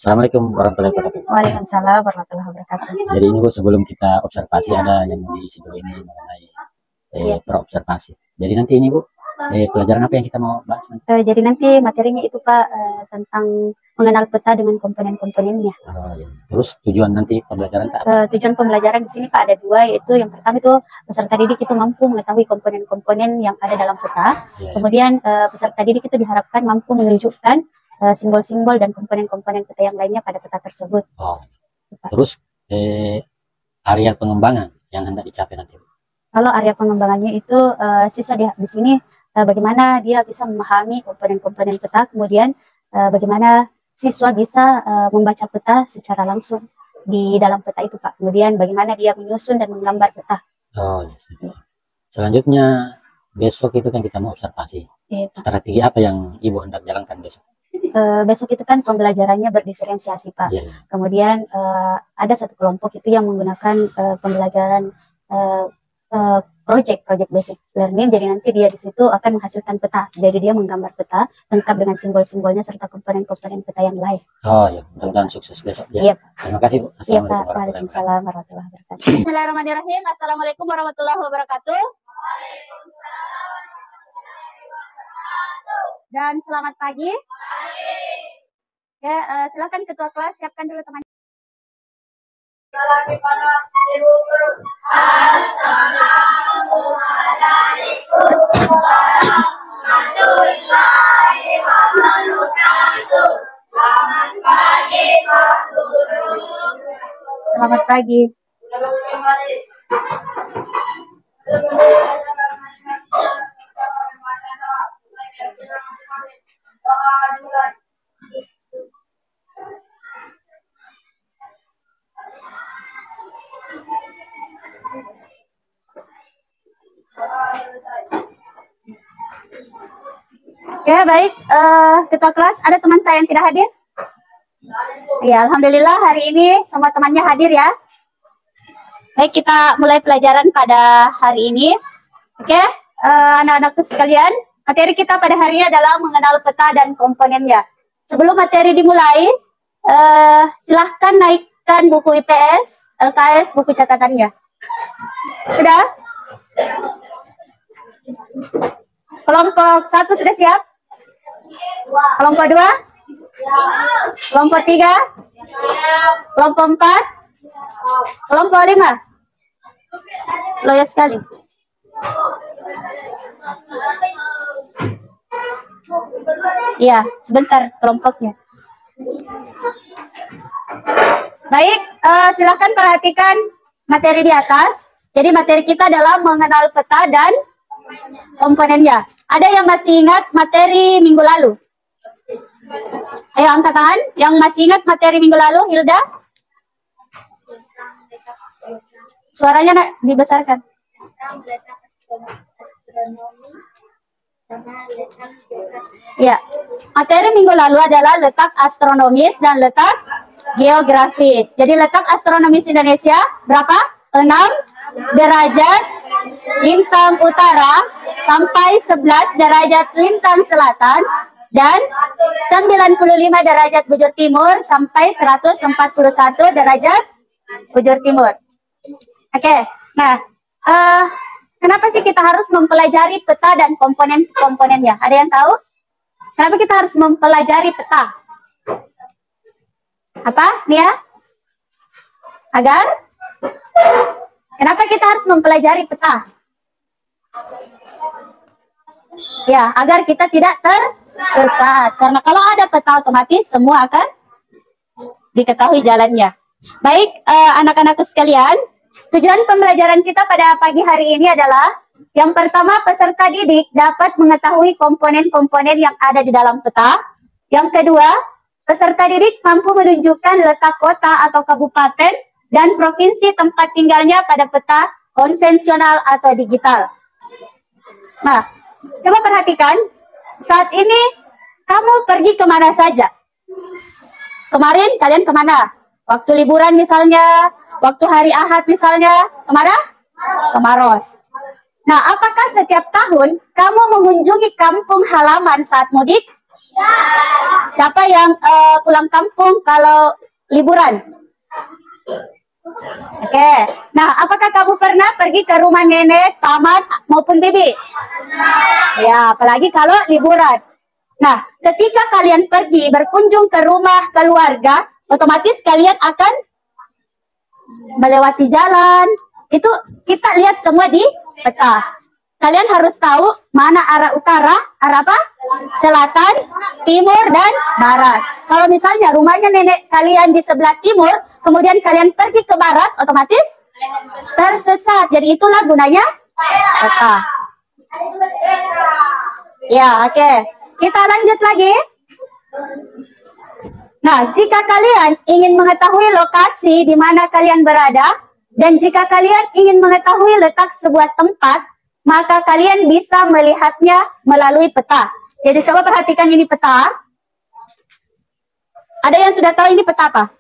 Assalamualaikum warahmatullahi wabarakatuh. Waalaikumsalam warahmatullahi wabarakatuh. Jadi ini Bu, sebelum kita observasi ada yang mau diisi dulu ini mengenai praobservasi. Jadi nanti ini Bu, pelajaran apa yang kita mau bahas nanti? Jadi nanti materinya itu Pak tentang mengenal peta dengan komponen-komponennya. Oh, iya. Terus tujuan nanti pembelajaran apa? Tujuan pembelajaran di sini Pak ada dua, yaitu yang pertama itu peserta didik itu mampu mengetahui komponen-komponen yang ada dalam peta. Yeah. Kemudian peserta didik itu diharapkan mampu menunjukkan simbol-simbol dan komponen-komponen peta yang lainnya pada peta tersebut. Oh. Terus area pengembangan yang hendak dicapai nanti. Kalau area pengembangannya itu siswa di sini bagaimana dia bisa memahami komponen-komponen peta, kemudian bagaimana siswa bisa membaca peta secara langsung di dalam peta itu Pak. Kemudian bagaimana dia menyusun dan menggambar peta. Oh, yes. Selanjutnya besok itu kan kita mau observasi. Strategi apa yang Ibu hendak jalankan besok? Besok itu kan pembelajarannya berdiferensiasi Pak. Yeah. Kemudian ada satu kelompok itu yang menggunakan pembelajaran project basic learning. Jadi nanti dia di situ akan menghasilkan peta. Jadi dia menggambar peta lengkap dengan simbol-simbolnya serta komponen-komponen peta yang lain. Oh ya, mudah-mudahan sukses besok ya. Yep. Terima kasih Bu. Assalamualaikum warahmatullahi wabarakatuh. Bismillahirrahmanirrahim. Assalamualaikum warahmatullahi wabarakatuh. Dan selamat pagi. Ya, silakan ketua kelas siapkan dulu teman. Assalamualaikum warahmatullahi wabarakatuh. Selamat pagi Pak Guru. Selamat pagi. Oke, baik. Ketua kelas, ada teman saya yang tidak hadir? Ya, alhamdulillah hari ini semua temannya hadir ya. Baik, kita mulai pelajaran pada hari ini. Oke, anak-anakku sekalian, materi kita pada hari ini adalah mengenal peta dan komponennya. Sebelum materi dimulai, silahkan naikkan buku IPS, LKS, buku catatannya. Sudah? Kelompok 1 sudah siap? Kelompok 2? Kelompok 3? Kelompok 4? Kelompok 5? Loyo sekali. Iya, sebentar kelompoknya. Baik, silakan perhatikan materi di atas. Jadi materi kita adalah mengenal peta dan komponennya. Ada yang masih ingat materi minggu lalu? Ayo angkat tangan. Yang masih ingat materi minggu lalu, Hilda? Suaranya nak dibesarkan. Ya, materi minggu lalu adalah letak astronomis dan letak geografis. Jadi letak astronomis Indonesia berapa? 6 derajat lintang utara sampai 11 derajat lintang selatan dan 95 derajat bujur timur sampai 141 derajat bujur timur. Oke, nah kenapa sih kita harus mempelajari peta dan komponen-komponennya? Ada yang tahu? Kenapa kita harus mempelajari peta? Apa, Nia? Agar? Kenapa kita harus mempelajari peta? Ya, agar kita tidak tersesat. Karena kalau ada peta otomatis semua akan diketahui jalannya. Baik, anak-anakku sekalian, tujuan pembelajaran kita pada pagi hari ini adalah yang pertama, peserta didik dapat mengetahui komponen-komponen yang ada di dalam peta. Yang kedua, peserta didik mampu menunjukkan letak kota atau kabupaten dan provinsi tempat tinggalnya pada peta konvensional atau digital. Nah, coba perhatikan, saat ini kamu pergi kemana saja? Kemarin kalian kemana? Waktu liburan misalnya, waktu hari Ahad misalnya, kemana? Ke Maros. Nah, apakah setiap tahun kamu mengunjungi kampung halaman saat mudik? Siapa yang pulang kampung kalau liburan? Oke. Nah, apakah kamu pernah pergi ke rumah nenek, paman, maupun bibi? Ya, apalagi kalau liburan. Nah, ketika kalian pergi berkunjung ke rumah keluarga, otomatis kalian akan melewati jalan. Itu kita lihat semua di peta. Kalian harus tahu mana arah utara, arah apa? Selatan, timur, dan barat. Kalau misalnya rumahnya nenek kalian di sebelah timur, kemudian kalian pergi ke barat, otomatis tersesat. Jadi itulah gunanya peta. Ya, oke. Kita lanjut lagi. Nah, jika kalian ingin mengetahui lokasi di mana kalian berada, dan jika kalian ingin mengetahui letak sebuah tempat, maka kalian bisa melihatnya melalui peta. Jadi coba perhatikan ini peta. Ada yang sudah tahu ini peta apa?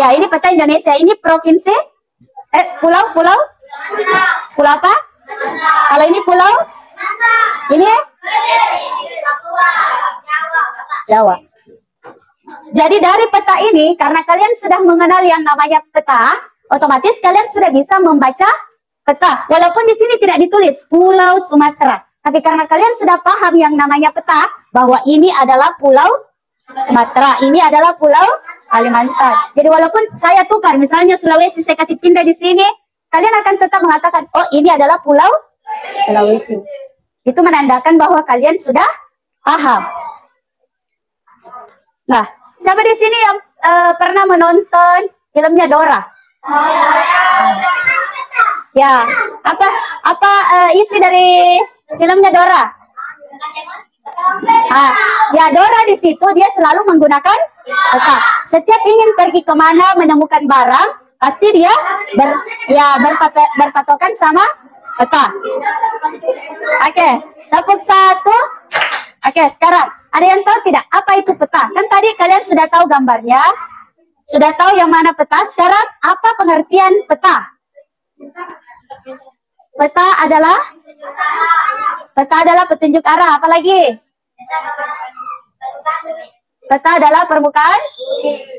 Ya, ini peta Indonesia. Ini provinsi? Pulau? Pulau apa? Kalau ini pulau? Ini? Jawa. Jadi dari peta ini, karena kalian sudah mengenal yang namanya peta, otomatis kalian sudah bisa membaca peta. Walaupun di sini tidak ditulis Pulau Sumatera, tapi karena kalian sudah paham yang namanya peta, bahwa ini adalah Pulau Sumatera, ini adalah Pulau Kalimantan. Jadi walaupun saya tukar, misalnya Sulawesi saya kasih pindah di sini, kalian akan tetap mengatakan, oh ini adalah Pulau Sulawesi. Itu menandakan bahwa kalian sudah paham. Nah, siapa di sini yang pernah menonton filmnya Dora? Ya, apa isi dari filmnya Dora? Ya Dora di situ dia selalu menggunakan peta. Setiap ingin pergi kemana menemukan barang, pasti dia berpatokan sama peta. Oke, tepuk satu. Oke, sekarang ada yang tahu tidak apa itu peta? Kan tadi kalian sudah tahu gambarnya, sudah tahu yang mana peta. Sekarang apa pengertian peta? Peta adalah petunjuk arah. Apalagi? Peta adalah permukaan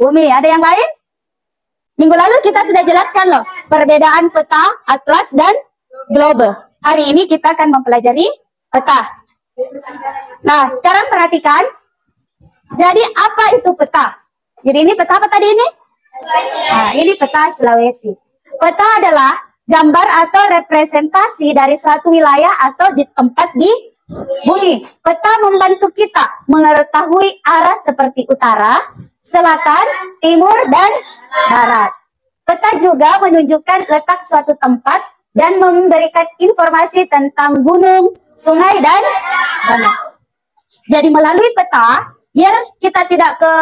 bumi. Ada yang lain? Minggu lalu kita sudah jelaskan loh perbedaan peta, atlas, dan globe. Hari ini kita akan mempelajari peta. Nah, sekarang perhatikan. Jadi apa itu peta? Jadi ini peta apa tadi ini? Nah, ini peta Sulawesi. Peta adalah gambar atau representasi dari suatu wilayah atau di tempat di bumi. Peta membantu kita mengetahui arah seperti utara, selatan, timur, dan barat. Peta juga menunjukkan letak suatu tempat dan memberikan informasi tentang gunung, sungai, dan danau. Jadi melalui peta, biar kita tidak ke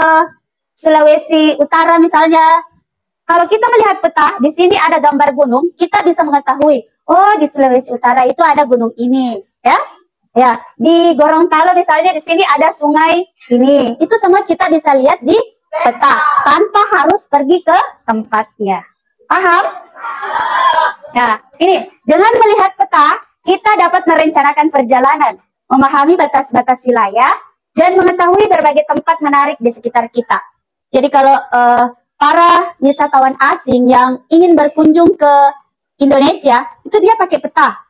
Sulawesi Utara misalnya, kalau kita melihat peta, di sini ada gambar gunung, kita bisa mengetahui, oh di Sulawesi Utara itu ada gunung ini, ya. Ya, di Gorontalo misalnya di sini ada sungai ini. Itu semua kita bisa lihat di peta tanpa harus pergi ke tempatnya. Paham? Nah, ini dengan melihat peta, kita dapat merencanakan perjalanan, memahami batas-batas wilayah, dan mengetahui berbagai tempat menarik di sekitar kita. Jadi kalau para wisatawan asing yang ingin berkunjung ke Indonesia, itu dia pakai peta.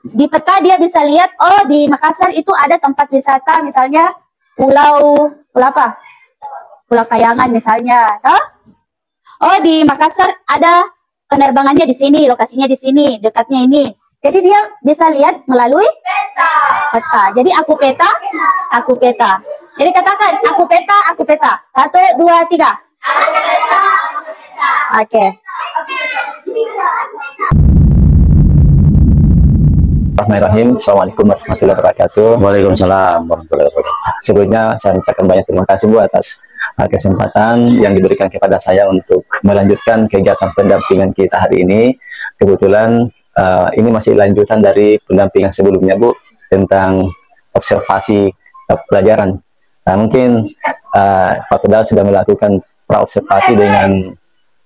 Di peta dia bisa lihat, oh di Makassar itu ada tempat wisata, misalnya pulau apa? Pulau Kayangan misalnya. Toh? Oh di Makassar ada penerbangannya di sini, lokasinya di sini, dekatnya ini. Jadi dia bisa lihat melalui peta. Jadi aku peta, aku peta. Jadi katakan, aku peta, aku peta. 1, 2, 3. Aku peta, aku peta. Oke. Bismillahirrahmanirrahim. Assalamualaikum warahmatullahi wabarakatuh. Waalaikumsalam warahmatullahi wabarakatuh. Sebelumnya saya mengucapkan banyak terima kasih Bu atas kesempatan yang diberikan kepada saya untuk melanjutkan kegiatan pendampingan kita hari ini. Kebetulan ini masih lanjutan dari pendampingan sebelumnya Bu, tentang observasi pelajaran. Nah, mungkin Pak Pedal sudah melakukan pra-observasi dengan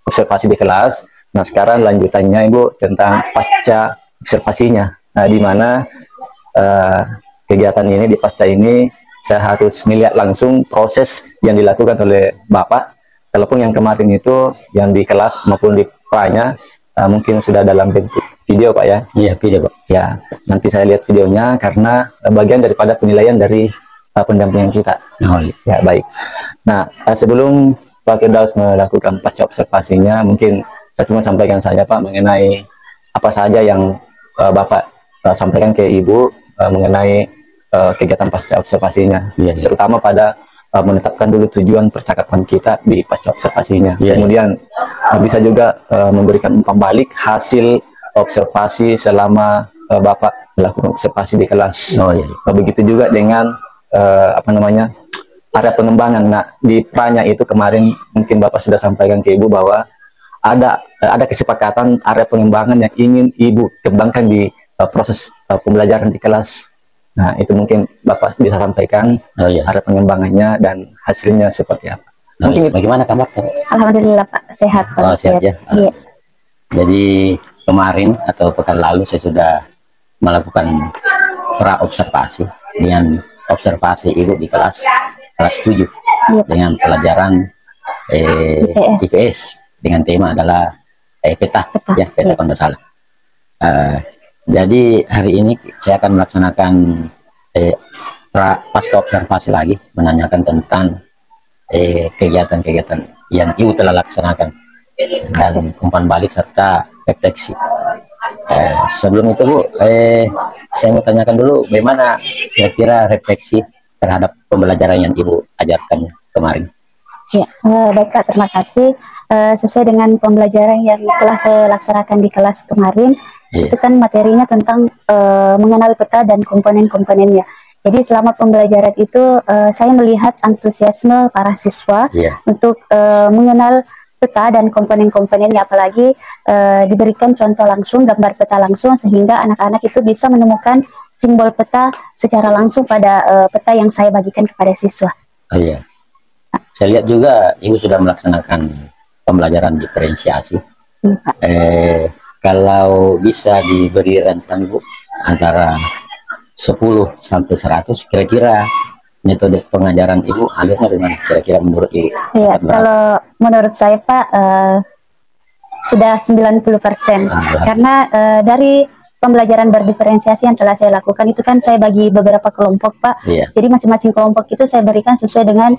observasi di kelas. Nah, sekarang lanjutannya Ibu tentang pasca observasinya. Nah, di mana kegiatan ini di pasca ini saya harus melihat langsung proses yang dilakukan oleh Bapak. Telepon yang kemarin itu yang di kelas maupun di pra-nya mungkin sudah dalam bentuk video Pak ya. Iya, video Pak. Ya, nanti saya lihat videonya karena bagian daripada penilaian dari pendampingan kita. Oh, iya. Ya, baik. Nah, sebelum Pak Firdaus melakukan pasca observasinya, mungkin saya cuma sampaikan saja Pak mengenai apa saja yang Bapak sampaikan ke Ibu mengenai kegiatan pasca observasinya. Iya, iya. Terutama pada menetapkan dulu tujuan percakapan kita di pasca observasinya. Iya, Kemudian bisa juga memberikan umpan balik hasil observasi selama Bapak melakukan observasi di kelas. Oh, iya. Begitu juga dengan area pengembangan. Nah, di pra-nya itu kemarin mungkin Bapak sudah sampaikan ke Ibu bahwa ada kesepakatan area pengembangan yang ingin Ibu kembangkan di proses pembelajaran di kelas. Nah, itu mungkin Bapak bisa sampaikan area pengembangannya dan hasilnya seperti apa. Mungkin bagaimana kabar? Alhamdulillah Pak, sehat. Oh, sehat ya. Iya. Jadi kemarin atau pekan lalu saya sudah melakukan pra observasi dengan observasi Ibu di kelas 7 dengan pelajaran IPS dengan tema adalah peta ya, peta kalau tidak salah. Jadi hari ini saya akan melaksanakan pasca observasi lagi, menanyakan tentang kegiatan-kegiatan yang Ibu telah laksanakan dan umpan balik serta refleksi. Sebelum itu Bu, saya mau tanyakan dulu bagaimana kira-kira refleksi terhadap pembelajaran yang Ibu ajarkan kemarin. Ya, baik Kak, terima kasih. Sesuai dengan pembelajaran yang telah saya laksanakan di kelas kemarin, itu kan materinya tentang mengenal peta dan komponen-komponennya. Jadi selama pembelajaran itu saya melihat antusiasme para siswa untuk mengenal peta dan komponen-komponennya, apalagi diberikan contoh langsung, gambar peta langsung, sehingga anak-anak itu bisa menemukan simbol peta secara langsung pada peta yang saya bagikan kepada siswa. Oh iya. Saya lihat juga Ibu sudah melaksanakan pembelajaran diferensiasi. Kalau bisa diberi rentang Bu antara 10 sampai 100, kira-kira metode pengajaran Ibu alurnya bagaimana kira-kira menurut Ibu? Iya, kalau menurut saya Pak sudah 90%. Karena dari pembelajaran berdiferensiasi yang telah saya lakukan itu kan saya bagi beberapa kelompok Pak. Jadi masing-masing kelompok itu saya berikan sesuai dengan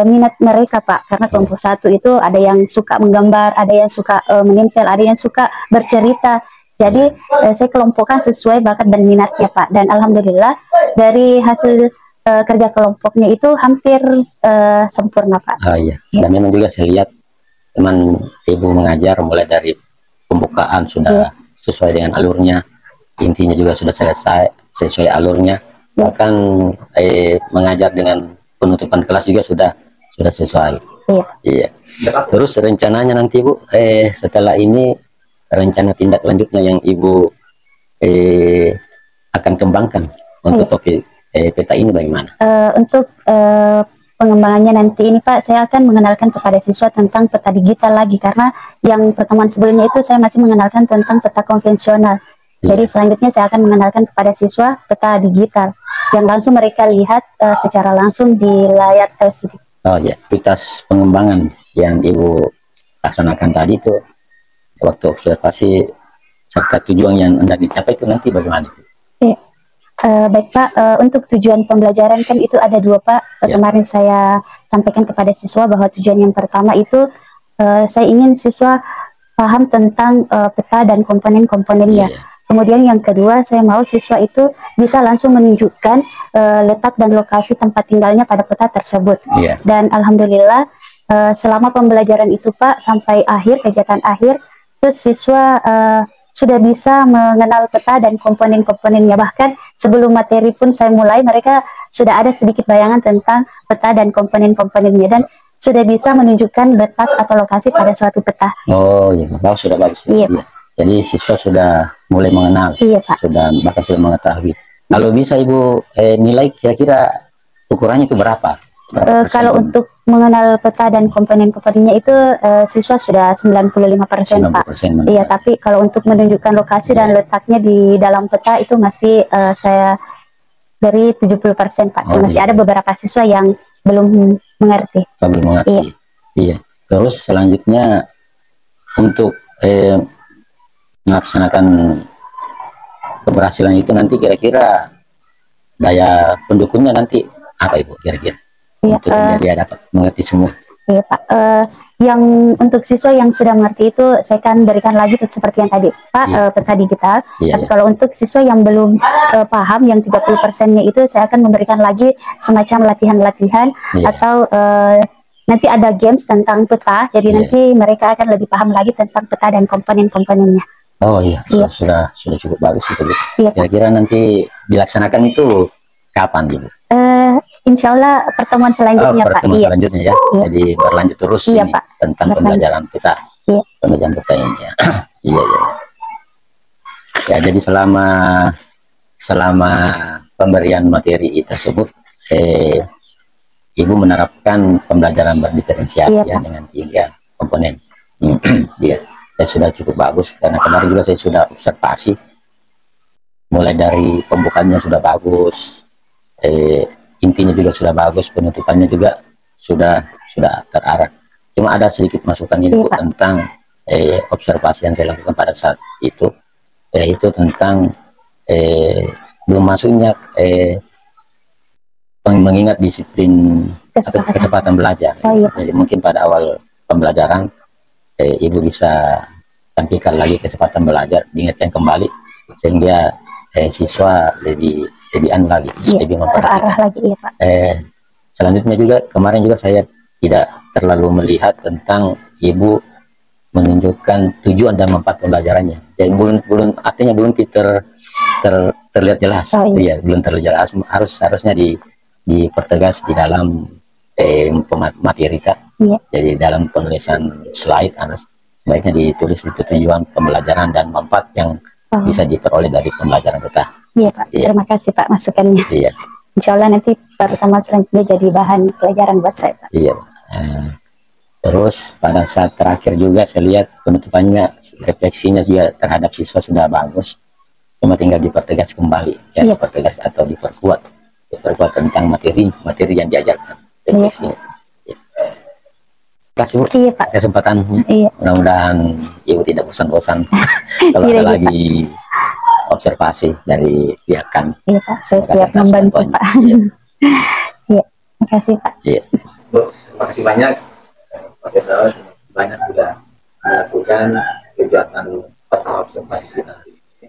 minat mereka Pak. Karena kelompok satu itu ada yang suka menggambar, ada yang suka menempel, ada yang suka bercerita. Jadi saya kelompokkan sesuai bakat dan minatnya Pak. Dan alhamdulillah dari hasil kerja kelompoknya itu hampir sempurna Pak. Dan memang juga saya lihat teman Ibu mengajar mulai dari pembukaan sudah sesuai dengan alurnya, intinya juga sudah selesai sesuai alurnya, bahkan mengajar dengan penutupan kelas juga sudah sesuai. Iya. Terus rencananya nanti Bu, setelah ini rencana tindak lanjutnya yang Ibu akan kembangkan untuk topik peta ini bagaimana? Untuk pengembangannya nanti ini Pak, saya akan mengenalkan kepada siswa tentang peta digital lagi, karena yang pertemuan sebelumnya itu saya masih mengenalkan tentang peta konvensional. Jadi selanjutnya saya akan mengenalkan kepada siswa peta digital yang langsung mereka lihat secara langsung di layar LCD. Oh ya, prioritas pengembangan yang Ibu laksanakan tadi itu waktu observasi serta tujuan yang hendak dicapai itu nanti bagaimana? Baik Pak, untuk tujuan pembelajaran kan itu ada dua Pak. Kemarin saya sampaikan kepada siswa bahwa tujuan yang pertama itu saya ingin siswa paham tentang peta dan komponen-komponennya. Kemudian yang kedua, saya mau siswa itu bisa langsung menunjukkan letak dan lokasi tempat tinggalnya pada peta tersebut. Dan alhamdulillah selama pembelajaran itu Pak, sampai akhir, kegiatan akhir, terus siswa sudah bisa mengenal peta dan komponen-komponennya. Bahkan sebelum materi pun saya mulai, mereka sudah ada sedikit bayangan tentang peta dan komponen-komponennya, dan sudah bisa menunjukkan letak atau lokasi pada suatu peta. Oh iya, sudah bagus. Iya. Jadi siswa sudah mulai mengenal, bahkan sudah mengetahui. Kalau bisa Ibu nilai kira-kira ukurannya itu berapa? Kalau untuk mengenal peta dan komponen-komponennya itu siswa sudah 95% Pak. Iya, tapi kalau untuk menunjukkan lokasi dan letaknya di dalam peta itu masih saya dari 70% Pak. Oh, Masih iya. ada beberapa siswa yang belum mengerti. Belum mengerti. Iya. Terus selanjutnya untuk melaksanakan keberhasilan itu nanti kira-kira daya pendukungnya nanti apa Ibu kira-kira? Iya, Untuk dia dapat mengerti semua. iya Pak. Yang untuk siswa yang sudah mengerti itu saya akan berikan lagi seperti yang tadi Pak, Iya. peta digital. Iya, Tapi iya. kalau untuk siswa yang belum paham yang 30%-nya itu saya akan memberikan lagi semacam latihan-latihan Iya. atau nanti ada games tentang peta. Jadi Iya. nanti mereka akan lebih paham lagi tentang peta dan komponen-komponennya. Oh iya, Iya. sudah cukup bagus itu Bu. Iya Pak. Kira-kira nanti dilaksanakan itu kapan Ibu? Insya Allah pertemuan selanjutnya Pak. Pertemuan Iya. selanjutnya ya. Iya. Jadi berlanjut terus Iya, ini Pak. tentang Berlanjut. pembelajaran peta. Iya. Pembelajaran peta ini ya. Iya, iya. Ya, jadi selama pemberian materi tersebut Ibu menerapkan pembelajaran berdiferensiasi Iya, ya Pak. dengan 3 komponen. Iya. Ya, sudah cukup bagus karena kemarin juga saya sudah observasi mulai dari pembukaannya sudah bagus, intinya juga sudah bagus, penutupannya juga sudah terarah. Cuma ada sedikit masukan ini Bu, Iya, Pak. tentang observasi yang saya lakukan pada saat itu, yaitu tentang belum masuknya mengingat disiplin kesempatan belajar. Oh, iya. Jadi mungkin pada awal pembelajaran Ibu bisa tampilkan lagi kesempatan belajar, diingatkan kembali sehingga siswa lebih lagi, Iya, lebih terarah memperhatikan. lagi ya Pak. Selanjutnya juga kemarin juga saya tidak terlalu melihat tentang Ibu menunjukkan tujuan dan manfaat pembelajarannya. Jadi belum artinya belum terlihat jelas. Oh, iya. Iya, belum terlihat jelas. Harusnya dipertegas di dalam materi kita. Iya. Jadi dalam penulisan slide harus sebaiknya ditulis itu tujuan pembelajaran dan manfaat yang bisa diperoleh dari pembelajaran kita. Iya Pak. Iya. Terima kasih Pak masukannya. Iya. Insya Allah nanti pertemuan selanjutnya jadi bahan pelajaran buat saya Pak. Iya. Terus pada saat terakhir juga saya lihat penutupannya, refleksinya juga terhadap siswa sudah bagus. Cuma tinggal dipertegas kembali, ya, Iya. dipertegas atau diperkuat tentang materi yang diajarkan. Refleksinya. Iya. Terima kasih Bu Iya Pak. kesempatannya. Iya. Mudah-mudahan Ibu tidak bosan-bosan kalau Tidak, ada Pak. lagi observasi dari pihak kami. Iya Pak. Saya Terima kasih siap atas membantu bantuannya. Pak. Iya. Iya. Terima kasih Pak. Iya. Bu, terima kasih banyak Pak Firdaus, banyak sudah melakukan kegiatan pasca observasi kita hari ini,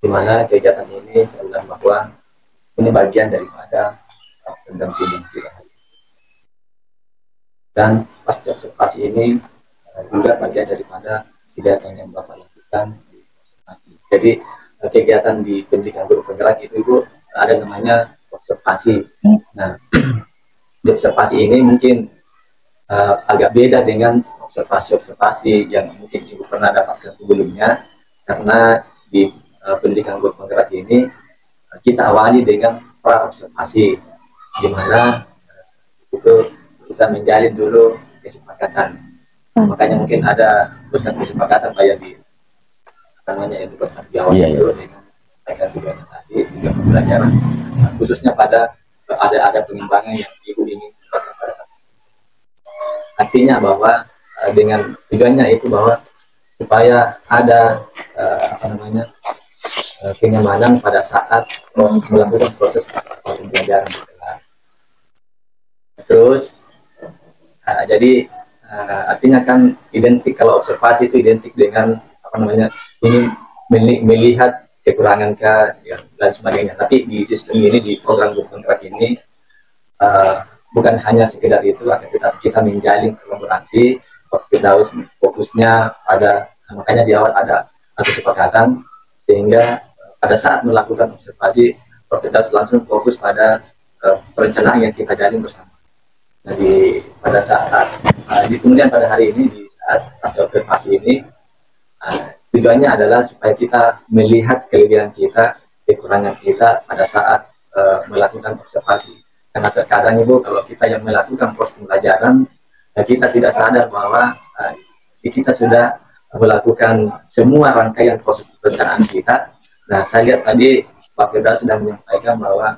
di mana kegiatan ini saya bilang bahwa ini bagian daripada pendampingan kita hari ini. Dan pasca observasi ini juga bagian daripada kegiatan yang Bapak lakukan di observasi. Jadi kegiatan di pendidikan guru penggerak itu Bu, ada namanya observasi. Nah, di observasi ini mungkin agak beda dengan observasi-observasi yang mungkin Ibu pernah dapatkan sebelumnya, karena di pendidikan guru penggerak ini kita awali dengan pra-observasi, di mana itu kita menjalin dulu kesepakatan. Makanya mungkin ada bekas kesepakatan kayak di namanya itu di awal itu dengan tujuannya tadi juga pembelajaran, khususnya pada ada pengimbangan yang Ibu ingin pada saat. Artinya bahwa dengan tujuannya itu bahwa supaya ada kenyamanan pada saat melakukan proses pembelajaran di kelas. Terus jadi artinya kan identik, kalau observasi itu identik dengan ingin melihat kekurangan dan sebagainya. Tapi di sistem ini, di program guru penggerak ini bukan hanya sekedar itu, akan kita menjalin kolaborasi. Pak Firdaus fokusnya pada, makanya di awal ada kesepakatan, sehingga pada saat melakukan observasi Pak Firdaus langsung fokus pada perencanaan yang kita jalin bersama. Jadi pada saat kemudian pada hari ini, di saat pasca observasi ini, tujuannya adalah supaya kita melihat kelebihan kita, kekurangan kita pada saat melakukan observasi. Karena terkadang Ibu, kalau kita yang melakukan proses pembelajaran, kita tidak sadar bahwa kita sudah melakukan semua rangkaian proses perencanaan kita. Nah, saya lihat tadi Pak Firdaus sudah menyampaikan bahwa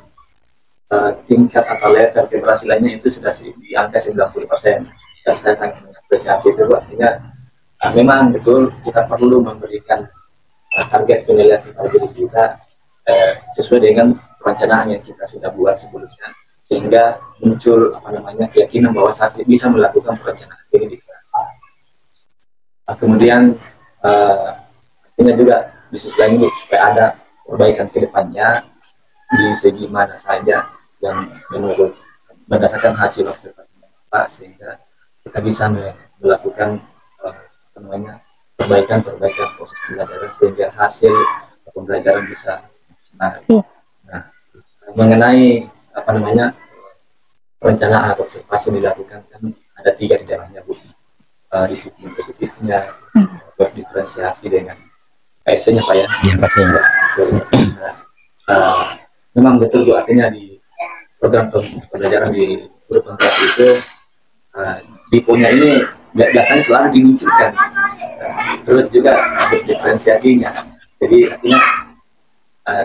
tingkat atau level keberhasilannya itu sudah di angka 90%. Dan saya sangat mengapresiasi itu, artinya memang betul kita perlu memberikan target penilaian kepada diri kita sesuai dengan perencanaan yang kita sudah buat sebelumnya, sehingga muncul keyakinan bahwa saya bisa melakukan perencanaan ini di kelas. Kemudian artinya juga di sisi lain supaya ada perbaikan ke depannya di segi mana saja yang menurut berdasarkan hasil observasi Bapak, sehingga kita bisa melakukan perbaikan proses pembelajaran sehingga hasil pembelajaran bisa maksimal. Nah, mengenai perencanaan atau observasi dilakukan kan ada 3 di dalamnya, Bu. Disiplin positifnya, berdiferensiasi dengan KSC-nya Pak ya. Iya, pastinya. Memang betul Bu, artinya di program pembelajaran di guru penggerak itu tipunya ini biasanya selalu dimunculkan, terus juga diferensiasinya. Jadi artinya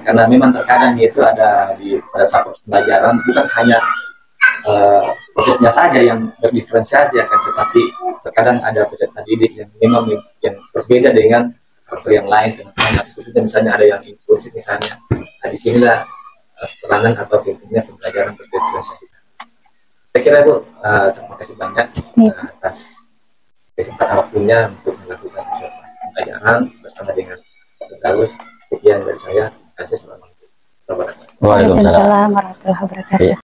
karena memang terkadang itu ada pada saat pembelajaran bukan hanya prosesnya saja yang berdiferensiasi, akan tetapi terkadang ada peserta didik yang memang yang berbeda dengan yang lain, khususnya misalnya ada yang impulsif misalnya. Nah, disinilah peranan atau pentingnya pembelajaran berdiferensiasi. Saya kira Bu, terima kasih banyak atas kesempatan waktunya untuk melakukan pembelajaran bersama dengan Pak Galus. Sekian dari saya. Terima kasih. Assalamualaikum warahmatullahi wabarakatuh. Waalaikumsalam warahmatullahi wabarakatuh.